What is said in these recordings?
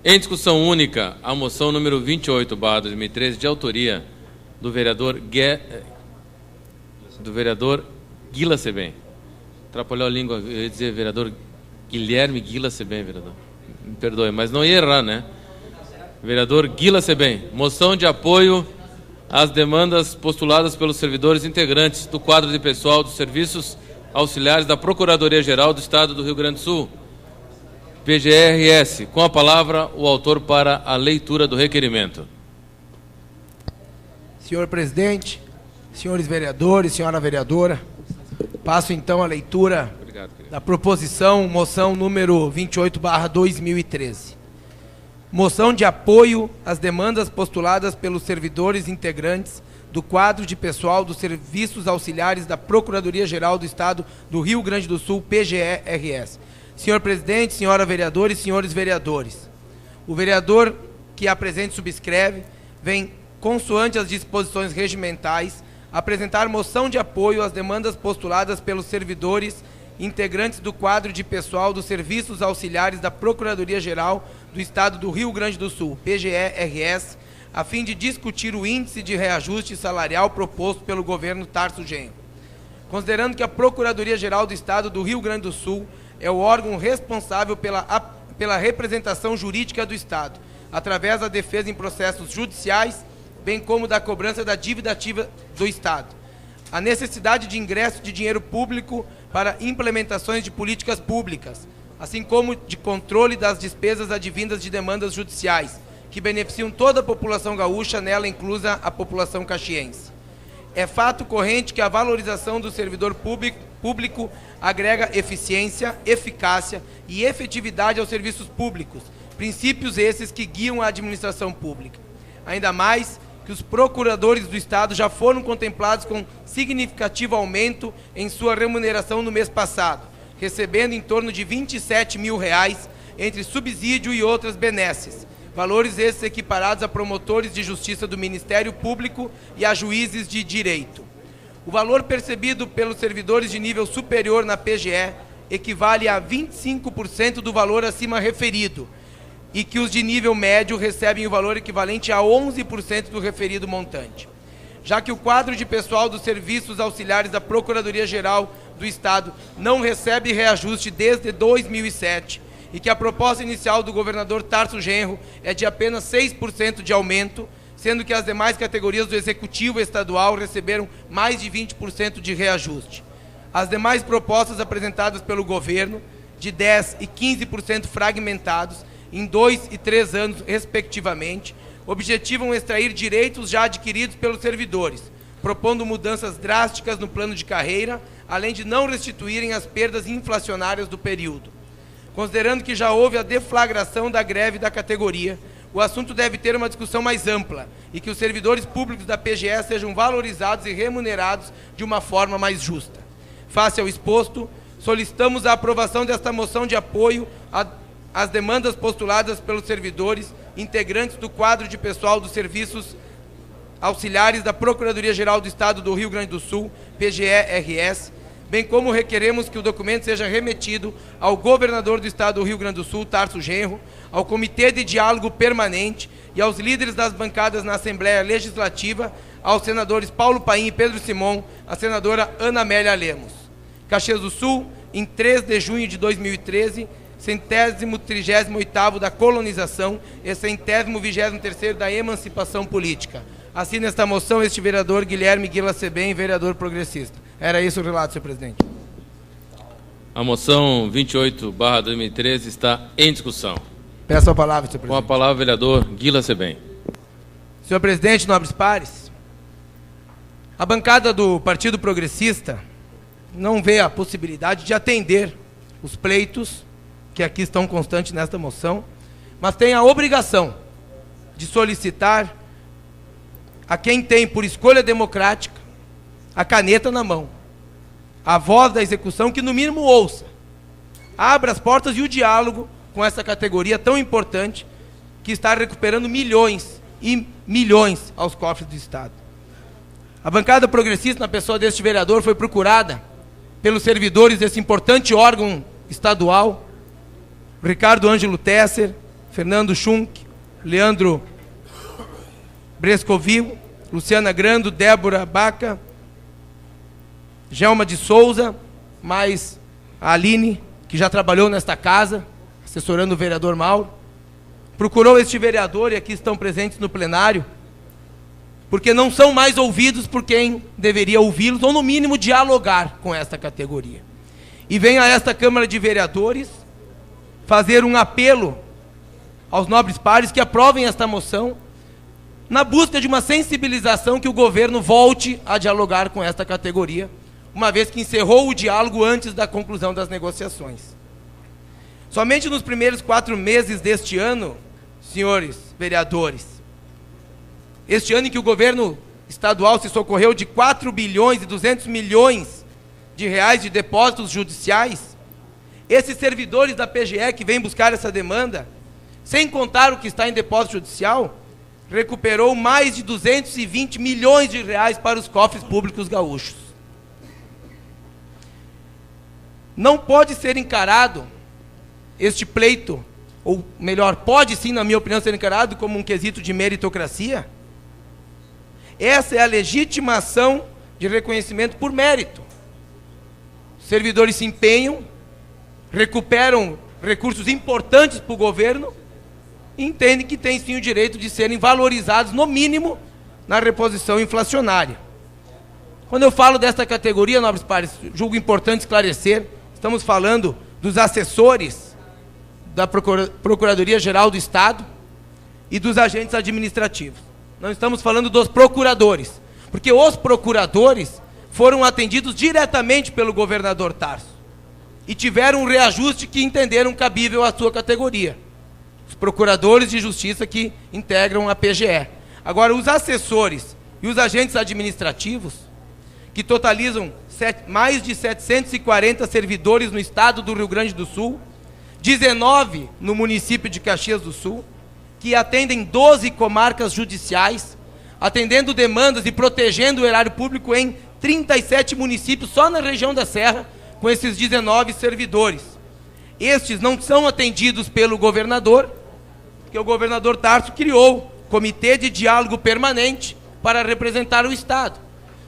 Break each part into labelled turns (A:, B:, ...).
A: Em discussão única, a moção número 28/2013, de autoria do vereador Guila Sebem. Atrapalhou a língua, eu ia dizer vereador Guilherme Guila Sebem, vereador. Me perdoe, mas não ia errar, né? Vereador Guila Sebem. Moção de apoio às demandas postuladas pelos servidores integrantes do quadro de pessoal dos serviços auxiliares da Procuradoria-Geral do Estado do Rio Grande do Sul, PGRS. Com a palavra, o autor para a leitura do requerimento.
B: Senhor presidente, senhores vereadores, senhora vereadora, passo então a leitura da proposição, moção número 28/2013. Moção de apoio às demandas postuladas pelos servidores integrantes do quadro de pessoal dos serviços auxiliares da Procuradoria-Geral do Estado do Rio Grande do Sul, PGRS. Senhor presidente, senhora vereadora e senhores vereadores, o vereador que a presente subscreve vem, consoante as disposições regimentais, apresentar moção de apoio às demandas postuladas pelos servidores integrantes do quadro de pessoal dos serviços auxiliares da Procuradoria-Geral do Estado do Rio Grande do Sul, PGRS, a fim de discutir o índice de reajuste salarial proposto pelo governo Tarso Genro. Considerando que a Procuradoria-Geral do Estado do Rio Grande do Sul é o órgão responsável pela representação jurídica do Estado, através da defesa em processos judiciais, bem como da cobrança da dívida ativa do Estado, a necessidade de ingresso de dinheiro público para implementações de políticas públicas, assim como de controle das despesas advindas de demandas judiciais, que beneficiam toda a população gaúcha, nela inclusa a população caxiense. É fato corrente que a valorização do servidor público agrega eficiência, eficácia e efetividade aos serviços públicos, princípios esses que guiam a administração pública. Ainda mais que os procuradores do Estado já foram contemplados com significativo aumento em sua remuneração no mês passado, recebendo em torno de R$27 mil entre subsídio e outras benesses, valores esses equiparados a promotores de justiça do Ministério Público e a juízes de direito. O valor percebido pelos servidores de nível superior na PGE equivale a 25% do valor acima referido, e que os de nível médio recebem o valor equivalente a 11% do referido montante. Já que o quadro de pessoal dos serviços auxiliares da Procuradoria-Geral do Estado não recebe reajuste desde 2007, e que a proposta inicial do governador Tarso Genro é de apenas 6% de aumento, sendo que as demais categorias do Executivo Estadual receberam mais de 20% de reajuste. As demais propostas apresentadas pelo governo, de 10% e 15% fragmentados, em 2 e 3 anos, respectivamente, objetivam extrair direitos já adquiridos pelos servidores, propondo mudanças drásticas no plano de carreira, além de não restituírem as perdas inflacionárias do período. Considerando que já houve a deflagração da greve da categoria, o assunto deve ter uma discussão mais ampla e que os servidores públicos da PGE sejam valorizados e remunerados de uma forma mais justa. Face ao exposto, solicitamos a aprovação desta moção de apoio às demandas postuladas pelos servidores integrantes do quadro de pessoal dos serviços auxiliares da Procuradoria-Geral do Estado do Rio Grande do Sul, PGRS, bem como requeremos que o documento seja remetido ao governador do Estado do Rio Grande do Sul, Tarso Genro, ao Comitê de Diálogo Permanente e aos líderes das bancadas na Assembleia Legislativa, aos senadores Paulo Paim e Pedro Simon, a senadora Ana Amélia Lemos. Caxias do Sul, em 3 de junho de 2013, 138º da colonização e 123º da emancipação política. Assina esta moção este vereador Guilherme Guila Sebem, vereador progressista. Era isso o relato, senhor presidente.
A: A moção 28/2013 está em discussão.
B: Peço a palavra, senhor presidente.
A: Com a palavra, o vereador Guila Sebem.
B: Senhor presidente, nobres pares, a bancada do Partido Progressista não vê a possibilidade de atender os pleitos que aqui estão constantes nesta moção, mas tem a obrigação de solicitar a quem tem, por escolha democrática, a caneta na mão, a voz da execução, que no mínimo ouça, abra as portas e o diálogo com essa categoria tão importante, que está recuperando milhões e milhões aos cofres do Estado. A bancada progressista, na pessoa deste vereador, foi procurada pelos servidores desse importante órgão estadual, Ricardo Ângelo Tesser, Fernando Schunk, Leandro Brescovil, Luciana Grando, Débora Baca, Gelma de Souza, mais a Aline, que já trabalhou nesta casa, assessorando o vereador Mauro, procurou este vereador, e aqui estão presentes no plenário, porque não são mais ouvidos por quem deveria ouvi-los, ou no mínimo dialogar com esta categoria. E vem a esta Câmara de Vereadores fazer um apelo aos nobres pares que aprovem esta moção, na busca de uma sensibilização que o governo volte a dialogar com esta categoria, uma vez que encerrou o diálogo antes da conclusão das negociações. Somente nos primeiros 4 meses deste ano, senhores vereadores, este ano em que o governo estadual se socorreu de 4 bilhões e 200 milhões de reais de depósitos judiciais, esses servidores da PGE que vêm buscar essa demanda, sem contar o que está em depósito judicial, recuperou mais de 220 milhões de reais para os cofres públicos gaúchos. Não pode ser encarado este pleito, ou melhor, pode sim, na minha opinião, ser encarado como um quesito de meritocracia. Essa é a legitimação de reconhecimento por mérito. Os servidores se empenham, recuperam recursos importantes para o governo, e entendem que têm sim o direito de serem valorizados, no mínimo, na reposição inflacionária. Quando eu falo desta categoria, nobres pares, julgo importante esclarecer, estamos falando dos assessores da Procuradoria-Geral do Estado e dos agentes administrativos. Não estamos falando dos procuradores, porque os procuradores foram atendidos diretamente pelo governador Tarso e tiveram um reajuste que entenderam cabível à sua categoria. Os procuradores de justiça que integram a PGE. Agora, os assessores e os agentes administrativos, que totalizam mais de 740 servidores no estado do Rio Grande do Sul, 19 no município de Caxias do Sul, que atendem 12 comarcas judiciais, atendendo demandas e protegendo o erário público em 37 municípios, só na região da Serra, com esses 19 servidores. Estes não são atendidos pelo governador, porque o governador Tarso criou comitê de diálogo permanente para representar o Estado.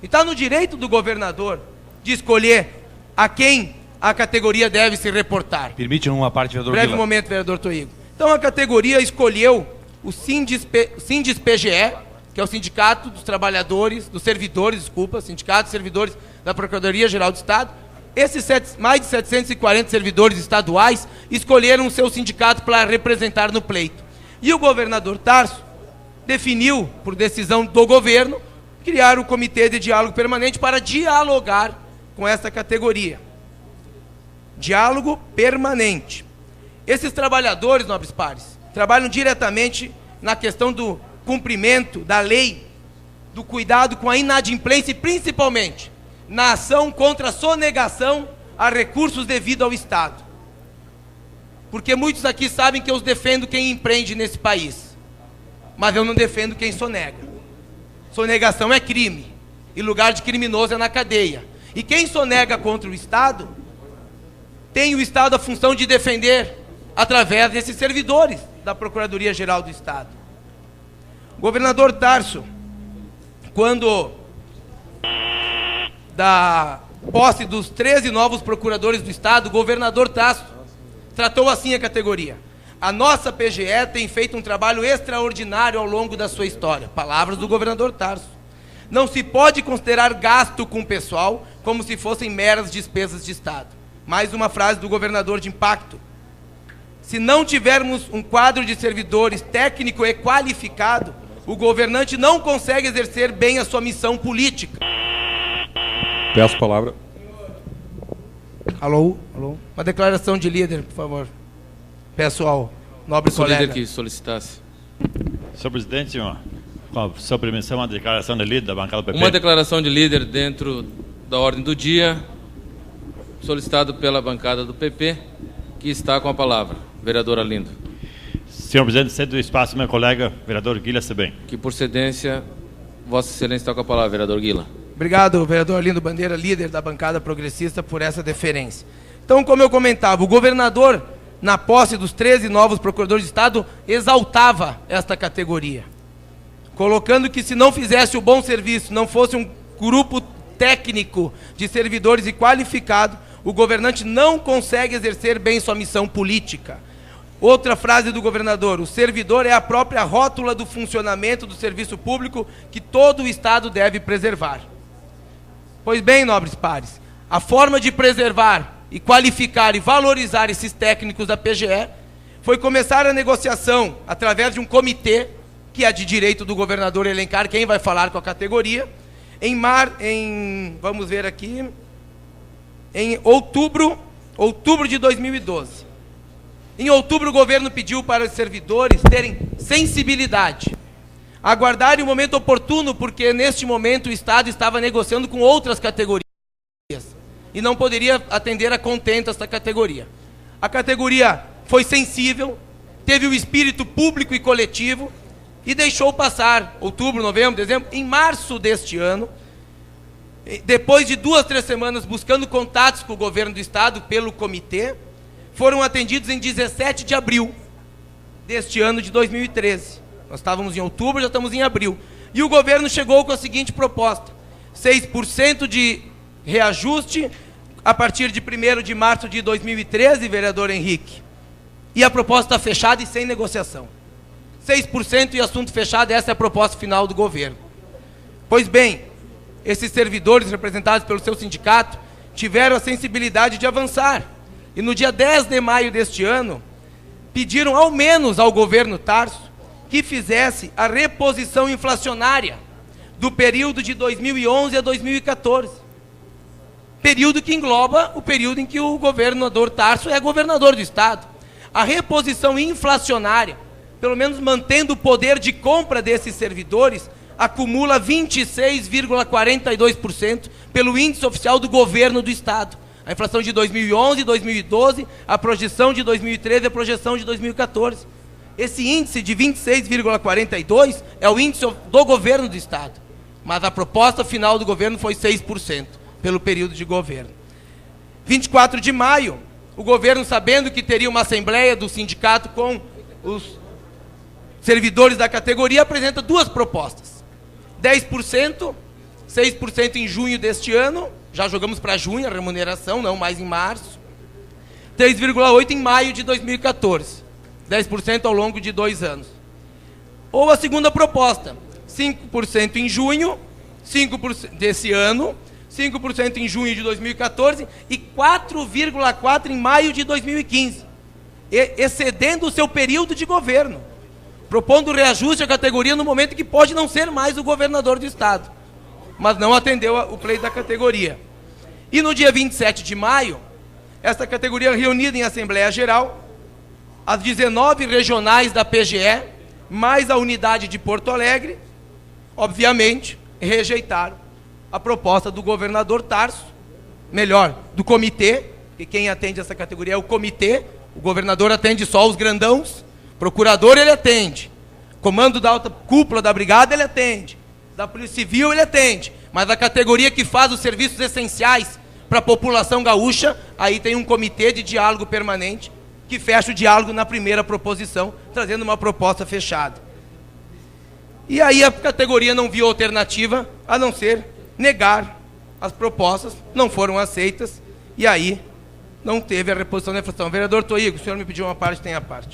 B: E está no direito do governador de escolher a quem a categoria deve se reportar.
C: Permite uma parte, vereador
B: Breve
C: Guila.
B: momento, vereador Toigo. Então a categoria escolheu o Sindis-PGE, que é o Sindicato dos Trabalhadores, dos Servidores, desculpa, Sindicato dos Servidores da Procuradoria-Geral do Estado. Esses mais de 740 servidores estaduais escolheram o seu sindicato para representar no pleito. E o governador Tarso definiu, por decisão do governo, criar um comitê de diálogo permanente para dialogar com essa categoria. Diálogo permanente. Esses trabalhadores, nobres pares, trabalham diretamente na questão do cumprimento da lei, do cuidado com a inadimplência e, principalmente, na ação contra a sonegação a recursos devido ao Estado. Porque muitos aqui sabem que eu defendo quem empreende nesse país, mas eu não defendo quem sonega. Sonegação é crime, e lugar de criminoso é na cadeia. E quem sonega contra o Estado, tem o Estado a função de defender através desses servidores da Procuradoria-Geral do Estado. O governador Tarso, quando da posse dos 13 novos procuradores do Estado, o governador Tarso tratou assim a categoria: a nossa PGE tem feito um trabalho extraordinário ao longo da sua história. Palavras do governador Tarso. Não se pode considerar gasto com o pessoal como se fossem meras despesas de Estado. Mais uma frase do governador de impacto. Se não tivermos um quadro de servidores técnico e qualificado, o governante não consegue exercer bem a sua missão política.
C: Peço a palavra.
B: Alô? Alô? Uma declaração de líder, por favor. Peço ao nobre
A: Sou
B: colega.
A: líder que solicitasse.
D: Senhor presidente, com a sua permissão, uma declaração de líder da bancada do PP.
A: Uma declaração de líder dentro da ordem do dia, solicitado pela bancada do PP, que está com a palavra. Vereador Arlindo.
D: Senhor presidente, cedo o espaço, meu colega, vereador Guila Sebem.
A: Que por cedência, Vossa Excelência está com a palavra, vereador Guila.
B: Obrigado, vereador Arlindo Bandeira, líder da bancada progressista, por essa deferência. Então, como eu comentava, o governador na posse dos 13 novos procuradores de Estado, exaltava esta categoria, colocando que se não fizesse o bom serviço, não fosse um grupo técnico de servidores e qualificado, o governante não consegue exercer bem sua missão política. Outra frase do governador: o servidor é a própria rótula do funcionamento do serviço público que todo o Estado deve preservar. Pois bem, nobres pares, a forma de preservar e qualificar e valorizar esses técnicos da PGE foi começar a negociação através de um comitê, que é de direito do governador elencar quem vai falar com a categoria, vamos ver aqui, em outubro de 2012. Em outubro, o governo pediu para os servidores terem sensibilidade, aguardarem o momento oportuno, porque neste momento o Estado estava negociando com outras categorias e não poderia atender a contento esta categoria. A categoria foi sensível, teve o espírito público e coletivo e deixou passar outubro, novembro, dezembro. Em março deste ano, depois de 2, 3 semanas buscando contatos com o governo do Estado pelo comitê, foram atendidos em 17 de abril deste ano de 2013. Nós estávamos em outubro, já estamos em abril. E o governo chegou com a seguinte proposta: 6% de reajuste a partir de 1º de março de 2013, vereador Henrique. E a proposta está fechada e sem negociação. 6% e assunto fechado, essa é a proposta final do governo. Pois bem, esses servidores representados pelo seu sindicato tiveram a sensibilidade de avançar. E no dia 10 de maio deste ano, pediram ao menos ao governo Tarso que fizesse a reposição inflacionária do período de 2011 a 2014. Período que engloba o período em que o governador Tarso é governador do Estado. A reposição inflacionária, pelo menos mantendo o poder de compra desses servidores, acumula 26,42% pelo índice oficial do governo do Estado. A inflação de 2011, 2012, a projeção de 2013 e a projeção de 2014. Esse índice de 26,42% é o índice do governo do Estado. Mas a proposta final do governo foi 6% pelo período de governo. 24 de maio, o governo, sabendo que teria uma assembleia do sindicato com os servidores da categoria, apresenta 2 propostas. 10%, 6% em junho deste ano, já jogamos para junho a remuneração, não mais em março. 3,8% em maio de 2014. 10% ao longo de 2 anos. Ou a segunda proposta, 5% em junho, 5% desse ano, 5% em junho de 2014 e 4,4% em maio de 2015, excedendo o seu período de governo, propondo reajuste à categoria no momento que pode não ser mais o governador do Estado, mas não atendeu o pleito da categoria. E no dia 27 de maio, esta categoria reunida em Assembleia Geral, as 19 regionais da PGE, mais a unidade de Porto Alegre, obviamente, rejeitaram a proposta do governador Tarso, melhor, do comitê, que quem atende essa categoria é o comitê, o governador atende só os grandãos, procurador ele atende, comando da alta cúpula da brigada ele atende, da Polícia Civil ele atende, mas a categoria que faz os serviços essenciais para a população gaúcha, aí tem um comitê de diálogo permanente, que fecha o diálogo na primeira proposição, trazendo uma proposta fechada. E aí a categoria não viu alternativa a não ser negar as propostas, não foram aceitas, e aí não teve a reposição da inflação. Vereador Toigo, o senhor me pediu uma parte, tem a parte.